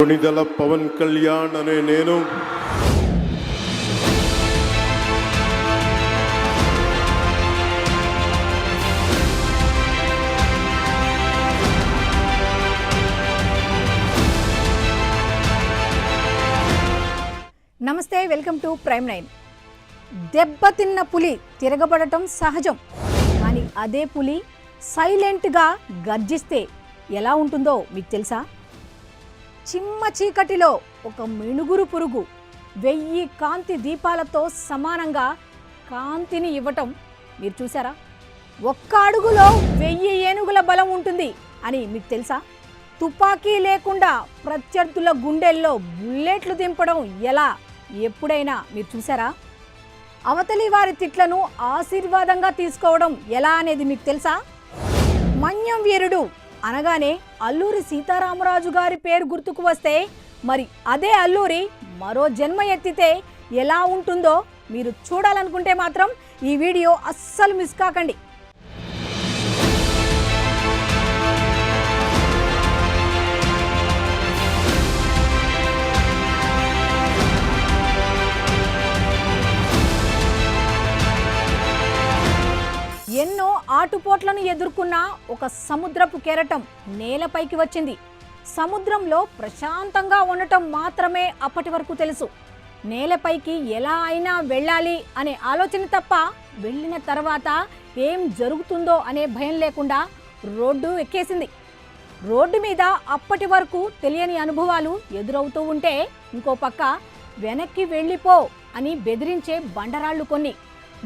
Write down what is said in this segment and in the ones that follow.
కొణిదెల పవన్ కళ్యాణ్ అనే నేను నమస్తే, వెల్కమ్ టు ప్రైమ్ 9. దెబ్బతిన్న పులి తిరగబడటం సహజం, కానీ అదే పులి సైలెంట్గా గర్జిస్తే ఎలా ఉంటుందో మీకు తెలుసా? చిమ్మ చీకటిలో ఒక మిణుగురు పురుగు 1000 కాంతి దీపాలతో సమానంగా కాంతిని ఇవ్వటం మీరు చూసారా? ఒక్క అడుగులో 1000 ఏనుగుల బలం ఉంటుంది అని మీకు తెలుసా? తుపాకీ లేకుండా ప్రత్యర్థుల గుండెల్లో బుల్లెట్లు దింపడం ఎలా ఎప్పుడైనా మీరు చూసారా? అవతలి వారి తిట్లను ఆశీర్వాదంగా తీసుకోవడం ఎలా అనేది మీకు తెలుసా? మన్యం వీరుడు అనగానే అల్లూరి సీతారామరాజు గారి పేరు గుర్తుకు వస్తే, మరి అదే అల్లూరి మరో జన్మ ఎత్తితే ఎలా ఉంటుందో మీరు చూడాలనుకుంటే మాత్రం ఈ వీడియో అస్సలు మిస్ కాకండి. ఎన్నో ఆటుపోట్లను ఎదుర్కొన్న ఒక సముద్రపు కెరటం నేలపైకి వచ్చింది. సముద్రంలో ప్రశాంతంగా ఉండటం మాత్రమే అప్పటి వరకు తెలుసు. నేలపైకి ఎలా అయినా వెళ్ళాలి అనే ఆలోచన తప్ప, వెళ్ళిన తర్వాత ఏం జరుగుతుందో అనే భయం లేకుండా రోడ్డు ఎక్కేసింది. రోడ్డు మీద అప్పటి వరకు తెలియని అనుభవాలు ఎదురవుతూ ఉంటే, ఇంకో పక్క వెనక్కి వెళ్ళిపో అని బెదిరించే బండరాళ్ళు కొన్ని,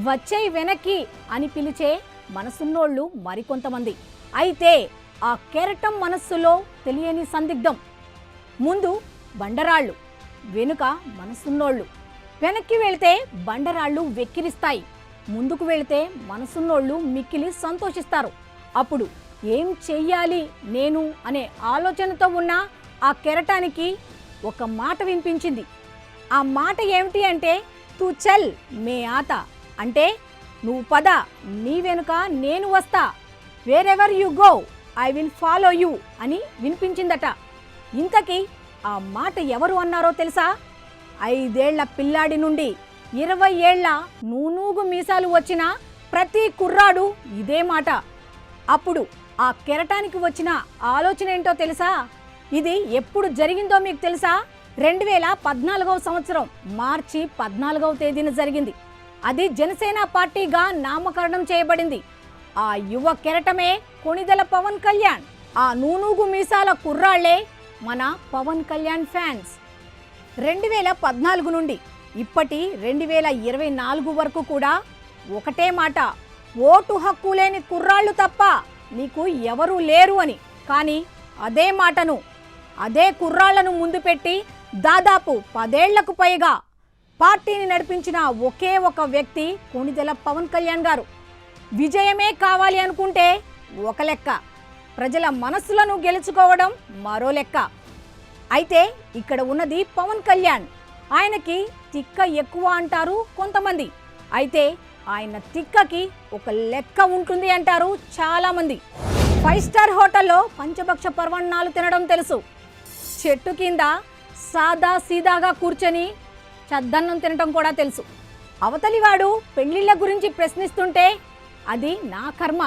వచ్చేయ్ వెనక్కి అని పిలిచే మనసున్నోళ్ళు మరికొంతమంది. అయితే ఆ కెరటం మనస్సులో తెలియని సందిగ్ధం. ముందు బండరాళ్ళు, వెనుక మనసున్నోళ్ళు. వెనక్కి వెళితే బండరాళ్ళు వెక్కిరిస్తాయి, ముందుకు వెళితే మనసున్నోళ్ళు మిక్కిలి సంతోషిస్తారు. అప్పుడు ఏం చెయ్యాలి నేను అనే ఆలోచనతో ఉన్న ఆ కెరటానికి ఒక మాట వినిపించింది. ఆ మాట ఏమిటి అంటే, తూ చల్ మే ఆత, అంటే నువ్వు పద, నీ వెనుక నేను వస్తా, wherever you go I will follow you అని వినిపించిందట. ఇంతకీ ఆ మాట ఎవరు అన్నారో తెలుసా? 5 ఏళ్ల పిల్లాడి నుండి 20 ఏళ్ల నూనూగు మీసాలు వచ్చిన ప్రతి కుర్రాడు ఇదే మాట. అప్పుడు ఆ కెరటానికి వచ్చిన ఆలోచన ఏంటో తెలుసా? ఇది ఎప్పుడు జరిగిందో మీకు తెలుసా? 2014వ సంవత్సరం మార్చి 14వ తేదీన జరిగింది. అది జనసేన పార్టీగా నామకరణం చేయబడింది. ఆ యువ కెరటమే కొణిదెల పవన్ కళ్యాణ్. ఆ నూనూగు మీసాల కుర్రాళ్లే మన పవన్ కళ్యాణ్ ఫ్యాన్స్. 2014 నుండి ఇప్పటి 2024 వరకు కూడా ఒకటే మాట, ఓటు హక్కు లేని కుర్రాళ్ళు తప్ప నీకు ఎవరూ లేరు అని. కానీ అదే మాటను, అదే కుర్రాళ్లను ముందు పెట్టి దాదాపు 10 ఏళ్లకు పైగా పార్టీని నడిపించిన ఒకే ఒక వ్యక్తి కొణిదెల పవన్ కళ్యాణ్ గారు. విజయమే కావాలి అనుకుంటే ఒక లెక్క, ప్రజల మనస్సులను గెలుచుకోవడం మరో లెక్క. అయితే ఇక్కడ ఉన్నది పవన్ కళ్యాణ్. ఆయనకి తిక్క ఎక్కువ అంటారు కొంతమంది. అయితే ఆయన తిక్కకి ఒక లెక్క ఉంటుంది అంటారు చాలామంది. 5 స్టార్ హోటల్లో పంచభక్ష పర్వణాలు తినడం తెలుసు. చెట్టు కింద సాదా సీదాగా కూర్చొని చద్దన్నం తినటం కూడా తెలుసు. అవతలివాడు పెళ్లిళ్ళ గురించి ప్రశ్నిస్తుంటే, అది నా కర్మ,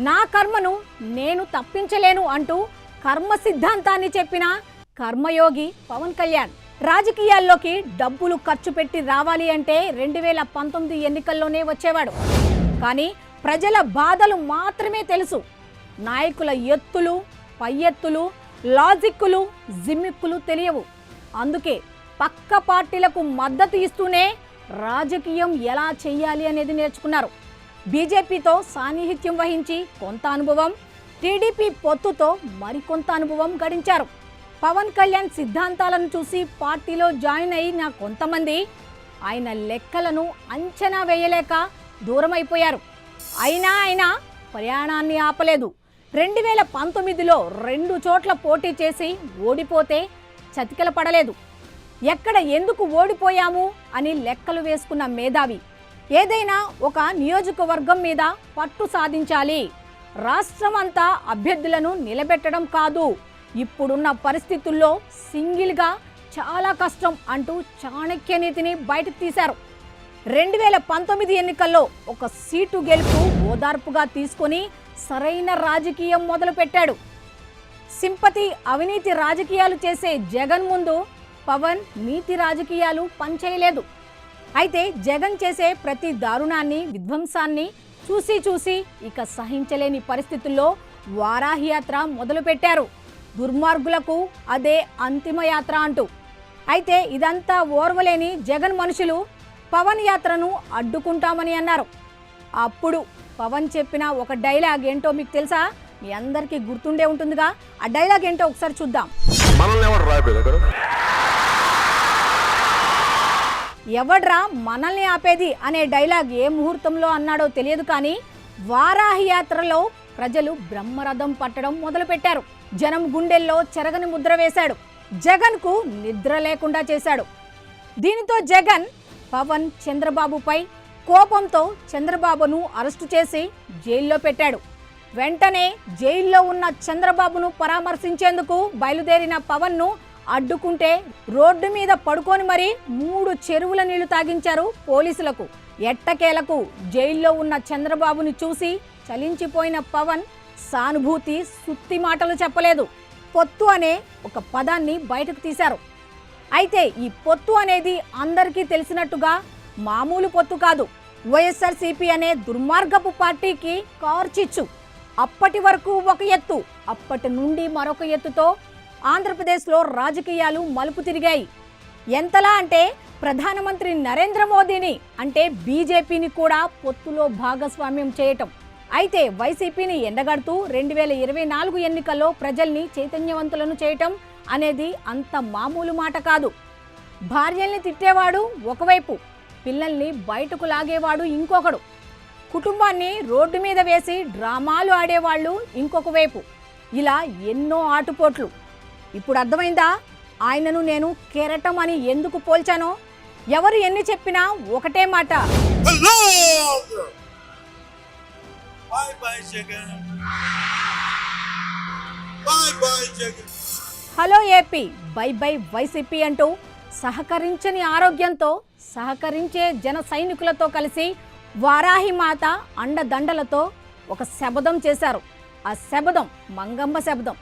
నా కర్మను నేను తప్పించలేను అంటూ కర్మ సిద్ధాంతాన్ని చెప్పిన కర్మయోగి పవన్ కళ్యాణ్. రాజకీయాల్లోకి డబ్బులు ఖర్చు పెట్టి రావాలి అంటే 2019 ఎన్నికల్లోనే వచ్చేవాడు. కానీ ప్రజల బాధలు మాత్రమే తెలుసు. నాయకుల ఎత్తులు, పై ఎత్తులు, లాజిక్కులు, జిమ్మిక్కులు తెలియవు. అందుకే పక్క పార్టీలకు మద్దతు ఇస్తూనే రాజకీయం ఎలా చెయ్యాలి అనేది నేర్చుకున్నారు. బీజేపీతో సాన్నిహిత్యం వహించి కొంత అనుభవం, టీడీపీ పొత్తుతో మరికొంత అనుభవం గడించారు. పవన్ కళ్యాణ్ సిద్ధాంతాలను చూసి పార్టీలో జాయిన్ అయిన కొంతమంది ఆయన లెక్కలను అంచనా వేయలేక దూరమైపోయారు. అయినా ఆయన ప్రయాణాన్ని ఆపలేదు. 2019లో 2 చోట్ల పోటీ చేసి ఓడిపోతే చతికిల పడలేదు. ఎక్కడ ఎందుకు ఓడిపోయాము అని లెక్కలు వేసుకున్న మేధావి. ఏదైనా ఒక నియోజకవర్గం మీద పట్టు సాధించాలి, రాష్ట్రమంతా అభ్యర్థులను నిలబెట్టడం కాదు, ఇప్పుడున్న పరిస్థితుల్లో సింగిల్గా చాలా కష్టం అంటూ చాణక్య నీతిని బయటకు తీశారు. 2019 ఎన్నికల్లో ఒక సీటు గెలుపు ఓదార్పుగా తీసుకొని సరైన రాజకీయం మొదలుపెట్టాడు. సింపతి అవినీతి రాజకీయాలు చేసే జగన్ ముందు పవన్ నీతి రాజకీయాలు పనిచేయలేదు. అయితే జగన్ చేసే ప్రతి దారుణాన్ని, విధ్వంసాన్ని చూసి ఇక సహించలేని పరిస్థితుల్లో వారాహి యాత్ర మొదలుపెట్టారు. దుర్మార్గులకు అదే అంతిమ యాత్ర అంటూ. అయితే ఇదంతా ఓర్వలేని జగన్ మనుషులు పవన్ యాత్రను అడ్డుకుంటామని అన్నారు. అప్పుడు పవన్ చెప్పిన ఒక డైలాగ్ ఏంటో మీకు తెలుసా? మీ అందరికీ గుర్తుండే ఉంటుందిగా. ఆ డైలాగ్ ఏంటో ఒకసారి చూద్దాం. ఎవడ్రా మనల్ని ఆపేది అనే డైలాగ్ ఏ ముహూర్తంలో అన్నాడో తెలియదు, కానీ వారాహి యాత్రలో ప్రజలు బ్రహ్మరథం పట్టడం మొదలుపెట్టారు. జనం గుండెల్లో చెరగని ముద్ర వేశాడు. జగన్కు నిద్ర లేకుండా చేశాడు. దీనితో జగన్ పవన్ చంద్రబాబుపై కోపంతో చంద్రబాబును అరెస్టు చేసి జైల్లో పెట్టాడు. వెంటనే జైల్లో ఉన్న చంద్రబాబును పరామర్శించేందుకు బయలుదేరిన పవన్ను అడ్డుకుంటే రోడ్డు మీద పడుకొని మరీ 3 చెరువుల నీళ్లు తాగించారు పోలీసులకు. ఎట్టకేలకు జైల్లో ఉన్న చంద్రబాబుని చూసి చలించిపోయిన పవన్ సానుభూతి సుత్తి మాటలు చెప్పలేదు. పొత్తు అనే ఒక పదాన్ని బయటకు తీశారు. అయితే ఈ పొత్తు అనేది అందరికీ తెలిసినట్టుగా మామూలు పొత్తు కాదు. వైఎస్ఆర్సీపీ అనే దుర్మార్గపు పార్టీకి కార్చిచ్చు. అప్పటి వరకు ఒక ఎత్తు, అప్పటి నుండి మరొక ఎత్తుతో ఆంధ్రప్రదేశ్లో రాజకీయాలు మలుపు తిరిగాయి. ఎంతలా అంటే ప్రధానమంత్రి నరేంద్ర మోదీని అంటే బీజేపీని కూడా పొత్తులో భాగస్వామ్యం చేయటం. అయితే వైసీపీని ఎండగడుతూ 2024 ఎన్నికల్లో ప్రజల్ని చైతన్యవంతులను చేయటం అనేది అంత మామూలు మాట కాదు. భార్యల్ని తిట్టేవాడు ఒకవైపు, పిల్లల్ని బయటకు లాగేవాడు ఇంకొకడు, కుటుంబాన్ని రోడ్డు మీద వేసి డ్రామాలు ఆడేవాళ్ళు ఇంకొక వైపు. ఇలా ఎన్నో ఆటుపోట్లు. ఇప్పుడు అర్థమైందా ఆయనను నేను కెరటం అని ఎందుకు పోల్చానో? ఎవరు ఎన్ని చెప్పినా ఒకటే మాట. Hello AP, by by YCP అంటూ సహకరించని ఆరోగ్యంతో సహకరించే జన సైనికులతో కలిసి వారాహి మాత అండదండలతో ఒక శబదం చేశారు. ఆ శబదం మంగమ్మ శబదం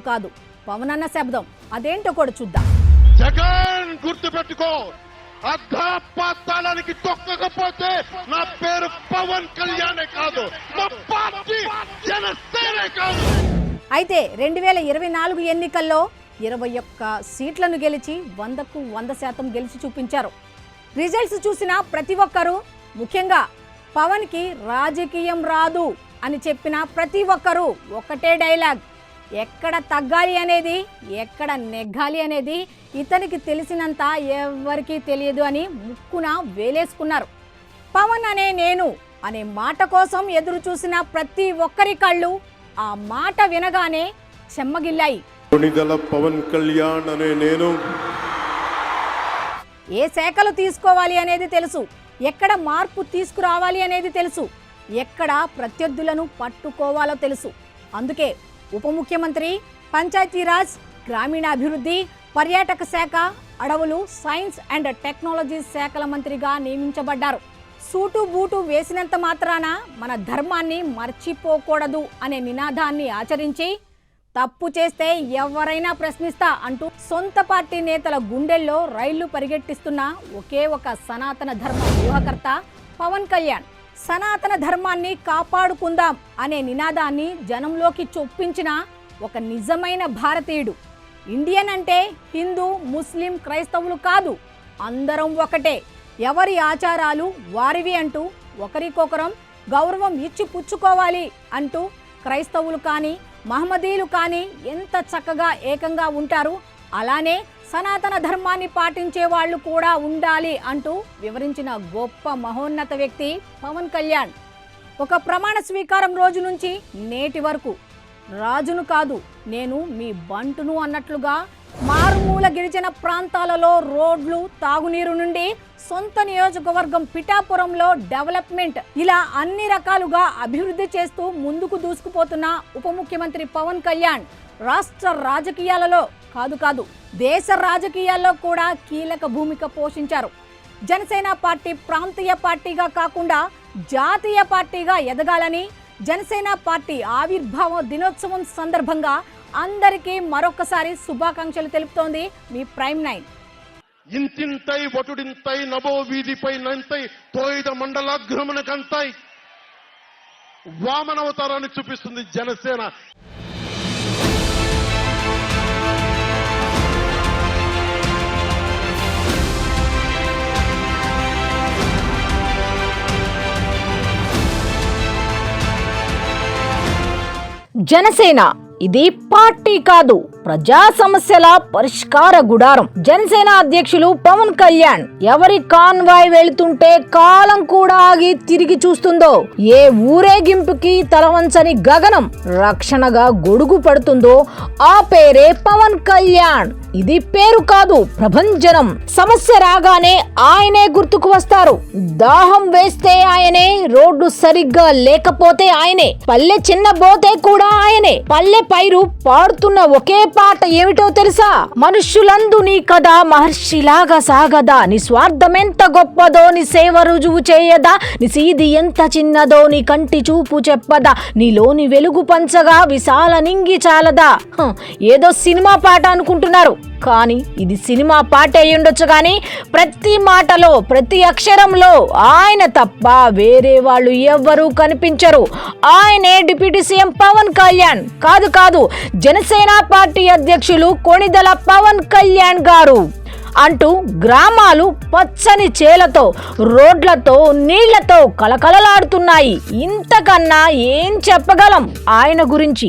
కాదు, పవనన్న శబదం. అదేంటో కూడా చూద్దాం. జగన్ గుర్తుపెట్టుకో, అర్ధపాతాళానికి తొక్కకపోతే నా పేరు పవన్ కళ్యాణే కాదు, మా పార్టీ జనసేనే కాదు. అయితే 2024 ఎన్నికల్లో 21 సీట్లను గెలిచి 100కు 100% గెలిచి చూపించారు. రిజల్ట్స్ చూసిన ప్రతి ఒక్కరూ, ముఖ్యంగా పవన్కి రాజకీయం రాదు అని చెప్పిన ప్రతి ఒక్కరూ ఒకటే డైలాగ్: ఎక్కడ తగ్గాలి అనేది, ఎక్కడ నెగ్గాలి అనేది ఇతనికి తెలిసినంత ఎవరికీ తెలియదు అని ముక్కున వేలేసుకున్నారు. పవన్ అనే నేను అనే మాట కోసం ఎదురు చూసిన ప్రతి ఒక్కరి కళ్ళు ఆ మాట వినగానే చెమ్మగిల్లాయి. కొణిదెల పవన్ కళ్యాణ్ అనే నేను ఏ శాఖలు తీసుకోవాలి అనేది తెలుసు, ఎక్కడ మార్పు తీసుకురావాలి అనేది తెలుసు, ఎక్కడ ప్రత్యర్థులను పట్టుకోవాలో తెలుసు. అందుకే ఉప ముఖ్యమంత్రి, పంచాయతీరాజ్, గ్రామీణాభివృద్ధి, పర్యాటక శాఖ, అడవులు, సైన్స్ అండ్ టెక్నాలజీ శాఖల మంత్రిగా నియమించబడ్డారు. సూటు బూటు వేసినంత మాత్రాన మన ధర్మాన్ని మర్చిపోకూడదు అనే నినాదాన్ని ఆచరించి తప్పు చేస్తే ఎవరైనా ప్రశ్నిస్తా అంటూ సొంత పార్టీ నేతల గుండెల్లో రైళ్లు పరిగెట్టిస్తున్న ఒకే ఒక సనాతన ధర్మ వ్యూహకర్త పవన్ కళ్యాణ్. సనాతన ధర్మాన్ని కాపాడుకుందాం అనే నినాదాన్ని జనంలోకి చొప్పించిన ఒక నిజమైన భారతీయుడు. ఇండియన్ అంటే హిందూ, ముస్లిం, క్రైస్తవులు కాదు, అందరం ఒకటే, ఎవరి ఆచారాలు వారివి అంటూ ఒకరికొకరం గౌరవం ఇచ్చి పుచ్చుకోవాలి అంటూ క్రైస్తవులు కానీ మహమ్మదీయులు కానీ ఎంత చక్కగా ఏకంగా ఉంటారు, అలానే సనాతన ధర్మాన్ని పాటించే వాళ్ళు కూడా ఉండాలి అంటూ వివరించిన గొప్ప మహోన్నత వ్యక్తి పవన్ కళ్యాణ్. ఒక ప్రమాణ స్వీకారం రోజు నుంచి నేటి వరకు రాజును కాదు, నేను మీ బంటును అన్నట్లుగా మారుమూల గిరిజన ప్రాంతాలలో రోడ్లు, తాగునీరు నుండి సొంత నియోజకవర్గం పిఠాపురంలో డెవలప్మెంట్, ఇలా అన్ని రకాలుగా అభివృద్ధి చేస్తూ ముందుకు దూసుకుపోతున్న ఉప ముఖ్యమంత్రి పవన్ కళ్యాణ్ రాష్ట్ర రాజకీయాలలో కాదు దేశ రాజకీయాల్లో కూడా కీలక భూమిక పోషించారు. జనసేన పార్టీ ప్రాంతీయ పార్టీగా కాకుండా జాతీయ పార్టీగా ఎదగాలని జనసేన పార్టీ ఆవిర్భావ దినోత్సవం సందర్భంగా అందరికీ మరొకసారి శుభాకాంక్షలు తెలుపుతోంది మీ ప్రైమ్ 9. ఇంతింతై వటుడింతై నభో వీధిపై నంతై తోయిద మండలాగ్రమణకంతై వామనవతారాన్ని చూపిస్తుంది జనసేన. జనసేన ఇది పార్టీ కాదు, ప్రజా సమస్యల పరిష్కార గుడారం. జనసేన అధ్యక్షులు పవన్ కళ్యాణ్ ఎవరి కాన్వాయ్ వెళుతుంటే కాలం కూడా ఆగి తిరిగి చూస్తుందో, ఏ ఊరేగింపుకి తలవంచని గగనం రక్షణగా గొడుగు పడుతుందో ఆ పేరే పవన్ కళ్యాణ్. ఇది పేరు కాదు, ప్రభంజనం. సమస్య రాగానే ఆయనే గుర్తుకు వస్తారు. దాహం వేస్తే ఆయనే, రోడ్డు సరిగ్గా లేకపోతే ఆయనే, పల్లె చిన్న బోతే కూడా ఆయనే. పల్లె పైరు పాడుతున్న ఒకే పాట ఏమిటో తెలుసా? మనుష్యులందు నీ కథ మహర్షిలాగా సాగదా, నీ స్వార్థమెంత గొప్పదో నీ సేవ రుజువు చేయదా, నీ సీది ఎంత చిన్నదో నీ కంటి చూపు చెప్పదా, నీలోని వెలుగు పంచగా విశాల నింగి చాలదా. ఏదో సినిమా పాట అనుకుంటున్నారు, కానీ ఇది సినిమా పాట అయి ఉండొచ్చు. కానీ ప్రతి మాటలో ప్రతి అక్షరంలో ఆయన తప్ప వేరే వాళ్ళు ఎవ్వరూ కనిపించరు. ఆయనే డిప్యూటీ సీఎం పవన్ కళ్యాణ్. కాదు జనసేన పార్టీ అధ్యక్షులు కొణిదెల పవన్ కళ్యాణ్ గారు అంటూ గ్రామాలు పచ్చని చేలతో, రోడ్లతో, నీళ్లతో కలకలలాడుతున్నాయి. ఇంతకన్నా ఏం చెప్పగలం ఆయన గురించి?